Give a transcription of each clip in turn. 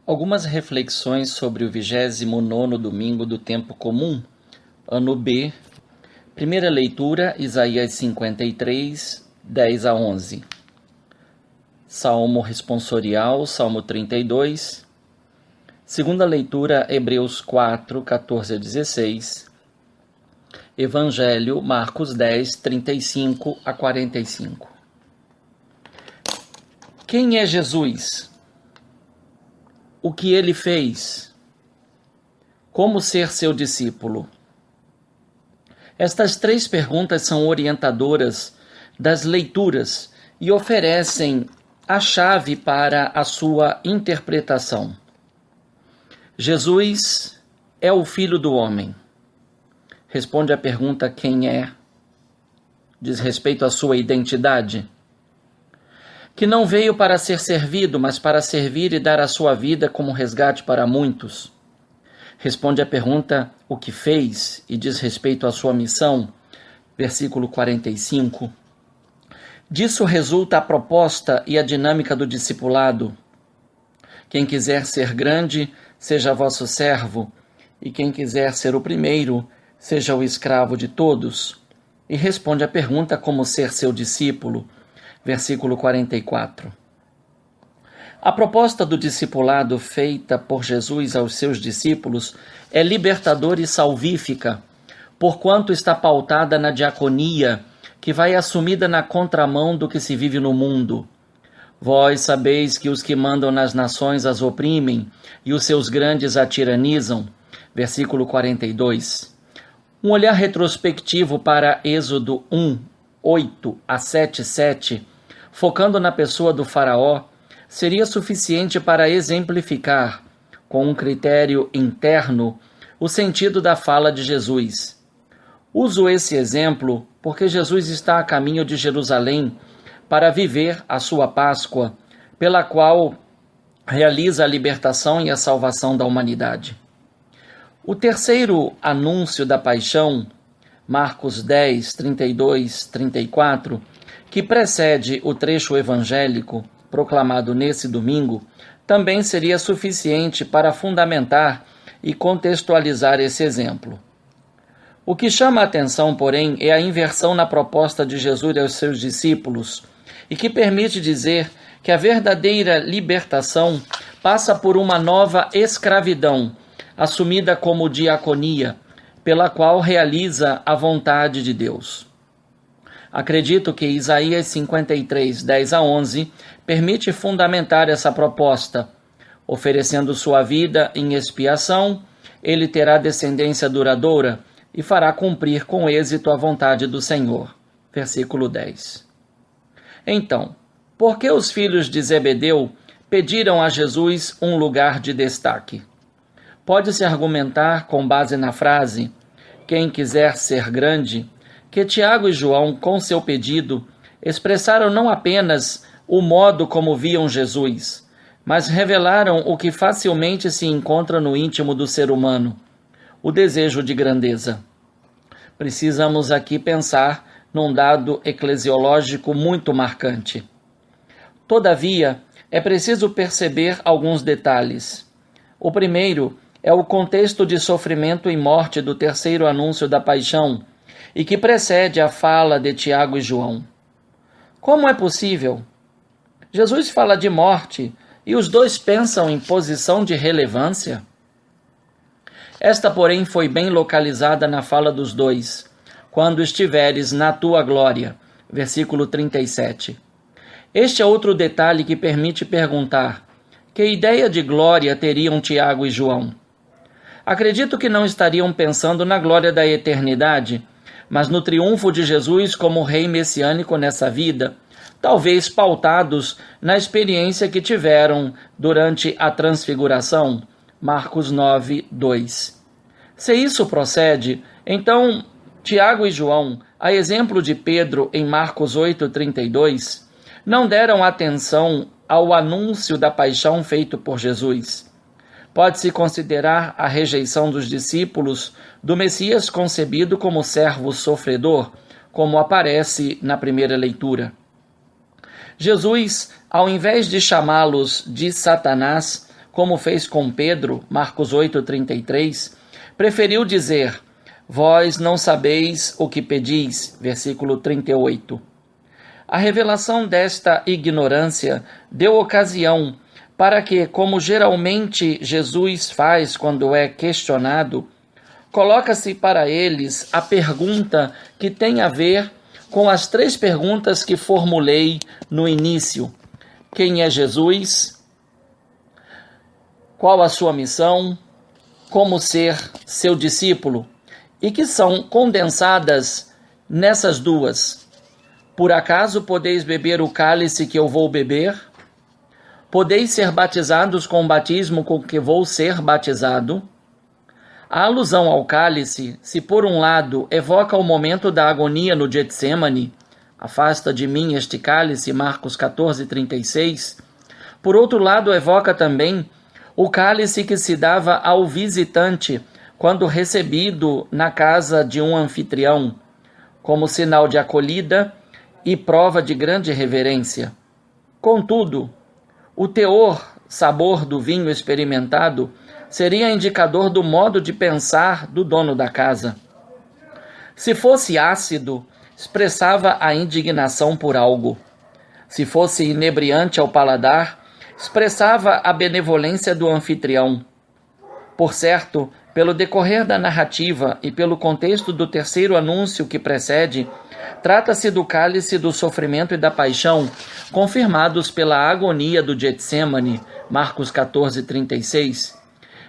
Algumas reflexões sobre o 29º domingo do tempo comum, ano B. Primeira leitura, Isaías 53, 10 a 11. Salmo responsorial, Salmo 32. Segunda leitura, Hebreus 4, 14 a 16. Evangelho, Marcos 10, 35 a 45. Quem é Jesus? O que ele fez? Como ser seu discípulo? Estas três perguntas são orientadoras das leituras e oferecem a chave para a sua interpretação. Jesus é o Filho do Homem. Responde à pergunta quem é, diz respeito à sua identidade. Que não veio para ser servido, mas para servir e dar a sua vida como resgate para muitos. Responde à pergunta o que fez e diz respeito à sua missão, versículo 45. Disso resulta a proposta e a dinâmica do discipulado. Quem quiser ser grande, seja vosso servo, e quem quiser ser o primeiro, seja o escravo de todos. E responde à pergunta como ser seu discípulo, versículo 44. A proposta do discipulado feita por Jesus aos seus discípulos é libertadora e salvífica, porquanto está pautada na diaconia, que vai assumida na contramão do que se vive no mundo. Vós sabeis que os que mandam nas nações as oprimem, e os seus grandes a tiranizam. Versículo 42. Um olhar retrospectivo para Êxodo 1, 8 a 7, 7, focando na pessoa do faraó, seria suficiente para exemplificar, com um critério interno, o sentido da fala de Jesus. Uso esse exemplo porque Jesus está a caminho de Jerusalém para viver a sua Páscoa, pela qual realiza a libertação e a salvação da humanidade. O terceiro anúncio da paixão, Marcos 10, 32, 34, que precede o trecho evangélico proclamado nesse domingo, também seria suficiente para fundamentar e contextualizar esse exemplo. O que chama a atenção, porém, é a inversão na proposta de Jesus aos seus discípulos e que permite dizer que a verdadeira libertação passa por uma nova escravidão, assumida como diaconia, pela qual realiza a vontade de Deus. Acredito que Isaías 53, 10 a 11 permite fundamentar essa proposta. Oferecendo sua vida em expiação, ele terá descendência duradoura e fará cumprir com êxito a vontade do Senhor. Versículo 10. Então, por que os filhos de Zebedeu pediram a Jesus um lugar de destaque? Pode-se argumentar com base na frase "Quem quiser ser grande", que Tiago e João, com seu pedido, expressaram não apenas o modo como viam Jesus, mas revelaram o que facilmente se encontra no íntimo do ser humano, o desejo de grandeza. Precisamos aqui pensar num dado eclesiológico muito marcante. Todavia, é preciso perceber alguns detalhes. O primeiro é o contexto de sofrimento e morte do terceiro anúncio da paixão, e que precede a fala de Tiago e João. Como é possível? Jesus fala de morte e os dois pensam em posição de relevância? Esta, porém, foi bem localizada na fala dos dois, quando estiveres na tua glória, versículo 37. Este é outro detalhe que permite perguntar: que ideia de glória teriam Tiago e João? Acredito que não estariam pensando na glória da eternidade, mas no triunfo de Jesus como rei messiânico nessa vida, talvez pautados na experiência que tiveram durante a transfiguração, Marcos 9, 2. Se isso procede, então Tiago e João, a exemplo de Pedro em Marcos 8, 32, não deram atenção ao anúncio da paixão feito por Jesus. Pode-se considerar a rejeição dos discípulos do Messias concebido como servo sofredor, como aparece na primeira leitura. Jesus, ao invés de chamá-los de Satanás, como fez com Pedro, Marcos 8:33, preferiu dizer: vós não sabeis o que pedis, versículo 38. A revelação desta ignorância deu ocasião para que, como geralmente Jesus faz quando é questionado, coloca-se para eles a pergunta que tem a ver com as 3 perguntas que formulei no início. Quem é Jesus? Qual a sua missão? Como ser seu discípulo? E que são condensadas nessas 2. Por acaso podeis beber o cálice que eu vou beber? Podeis ser batizados com o batismo com que vou ser batizado? A alusão ao cálice, se por um lado evoca o momento da agonia no Getsêmani, afasta de mim este cálice, Marcos 14:36, por outro lado evoca também o cálice que se dava ao visitante quando recebido na casa de um anfitrião, como sinal de acolhida e prova de grande reverência. Contudo, o teor, sabor do vinho experimentado seria indicador do modo de pensar do dono da casa. Se fosse ácido, expressava a indignação por algo. Se fosse inebriante ao paladar, expressava a benevolência do anfitrião. Por certo, pelo decorrer da narrativa e pelo contexto do terceiro anúncio que precede, trata-se do cálice do sofrimento e da paixão, confirmados pela agonia do Getsêmani, Marcos 14:36,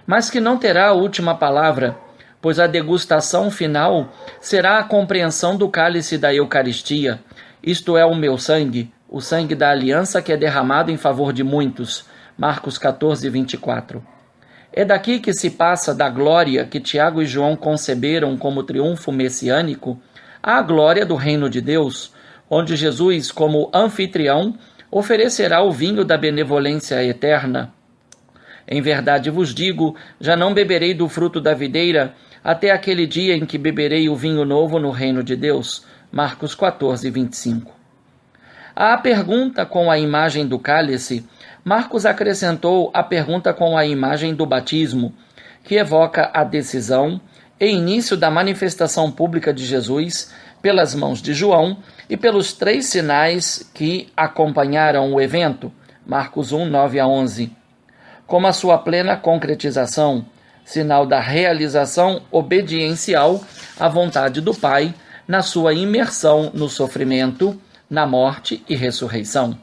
mas que não terá a última palavra, pois a degustação final será a compreensão do cálice da Eucaristia, isto é o meu sangue, o sangue da aliança que é derramado em favor de muitos, Marcos 14:24. É daqui que se passa da glória que Tiago e João conceberam como triunfo messiânico à glória do reino de Deus, onde Jesus, como anfitrião, oferecerá o vinho da benevolência eterna. Em verdade vos digo, já não beberei do fruto da videira até aquele dia em que beberei o vinho novo no reino de Deus. Marcos 14:25. À pergunta com a imagem do cálice, Marcos acrescentou a pergunta com a imagem do batismo, que evoca a decisão e início da manifestação pública de Jesus pelas mãos de João e pelos 3 sinais que acompanharam o evento, Marcos 1:9-11, como a sua plena concretização, sinal da realização obediencial à vontade do Pai na sua imersão no sofrimento, na morte e ressurreição.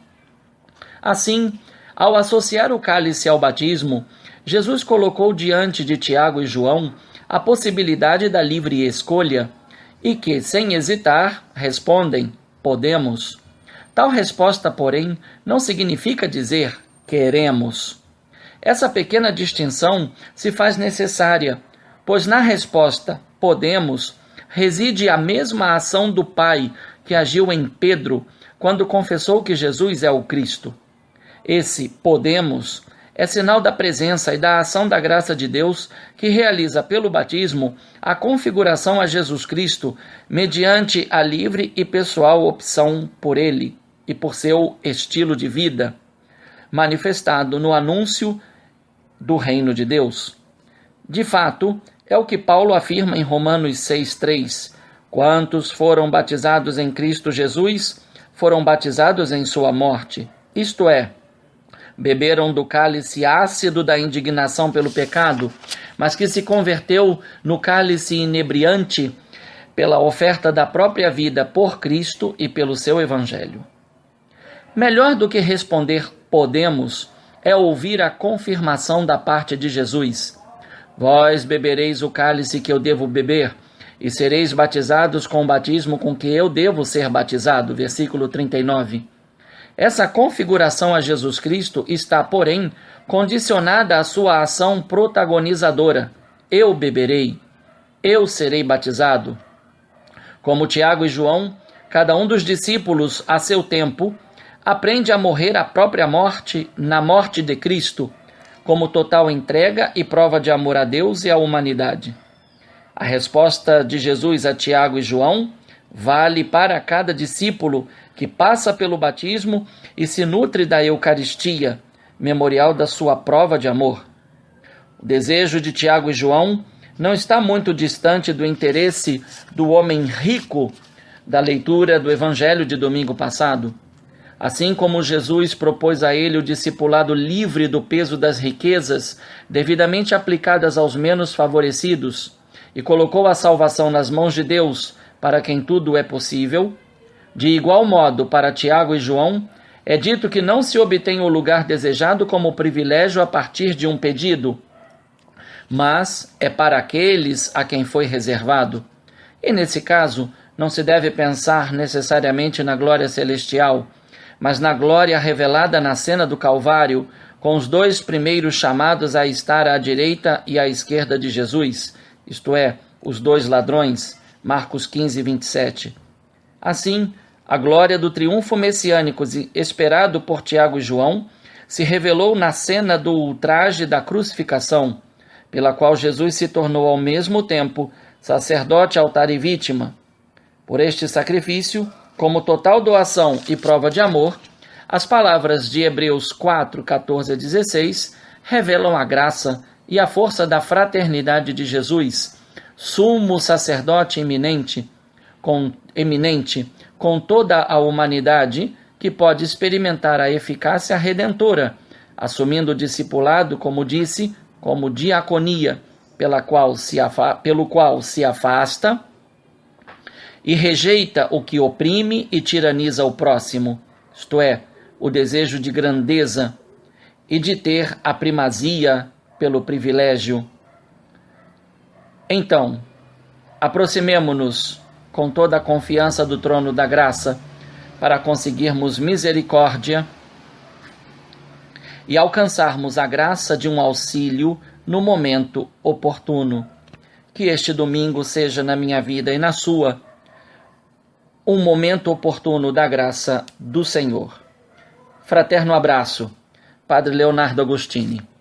Assim, ao associar o cálice ao batismo, Jesus colocou diante de Tiago e João a possibilidade da livre escolha e que, sem hesitar, respondem: podemos. Tal resposta, porém, não significa dizer queremos. Essa pequena distinção se faz necessária, pois na resposta podemos reside a mesma ação do Pai que agiu em Pedro quando confessou que Jesus é o Cristo. Esse podemos é sinal da presença e da ação da graça de Deus que realiza pelo batismo a configuração a Jesus Cristo mediante a livre e pessoal opção por Ele e por seu estilo de vida, manifestado no anúncio do reino de Deus. De fato, é o que Paulo afirma em Romanos 6:3. Quantos foram batizados em Cristo Jesus, foram batizados em sua morte. Isto é, beberam do cálice ácido da indignação pelo pecado, mas que se converteu no cálice inebriante pela oferta da própria vida por Cristo e pelo seu evangelho. Melhor do que responder podemos é ouvir a confirmação da parte de Jesus. Vós bebereis o cálice que eu devo beber, e sereis batizados com o batismo com que eu devo ser batizado. Versículo 39. Essa configuração a Jesus Cristo está, porém, condicionada à sua ação protagonizadora. Eu beberei, eu serei batizado. Como Tiago e João, cada um dos discípulos, a seu tempo, aprende a morrer a própria morte na morte de Cristo, como total entrega e prova de amor a Deus e à humanidade. A resposta de Jesus a Tiago e João vale para cada discípulo que passa pelo batismo e se nutre da Eucaristia, memorial da sua prova de amor. O desejo de Tiago e João não está muito distante do interesse do homem rico da leitura do Evangelho de domingo passado. Assim como Jesus propôs a ele o discipulado livre do peso das riquezas, devidamente aplicadas aos menos favorecidos, e colocou a salvação nas mãos de Deus, para quem tudo é possível, de igual modo, para Tiago e João, é dito que não se obtém o lugar desejado como privilégio a partir de um pedido, mas é para aqueles a quem foi reservado. E nesse caso, não se deve pensar necessariamente na glória celestial, mas na glória revelada na cena do Calvário, com os dois primeiros chamados a estar à direita e à esquerda de Jesus, isto é, os dois ladrões, Marcos 15, 27. Assim, a glória do triunfo messiânico esperado por Tiago e João se revelou na cena do ultraje da crucificação, pela qual Jesus se tornou ao mesmo tempo sacerdote, altar e vítima. Por este sacrifício, como total doação e prova de amor, as palavras de Hebreus 4, 14 a 16 revelam a graça e a força da fraternidade de Jesus, sumo sacerdote eminente, com toda a humanidade que pode experimentar a eficácia redentora, assumindo o discipulado, como disse, como diaconia, pelo qual se afasta e rejeita o que oprime e tiraniza o próximo, isto é, o desejo de grandeza e de ter a primazia pelo privilégio. Então, aproximemo-nos com toda a confiança do trono da graça para conseguirmos misericórdia e alcançarmos a graça de um auxílio no momento oportuno. Que este domingo seja na minha vida e na sua um momento oportuno da graça do Senhor. Fraterno abraço, Padre Leonardo Agostini.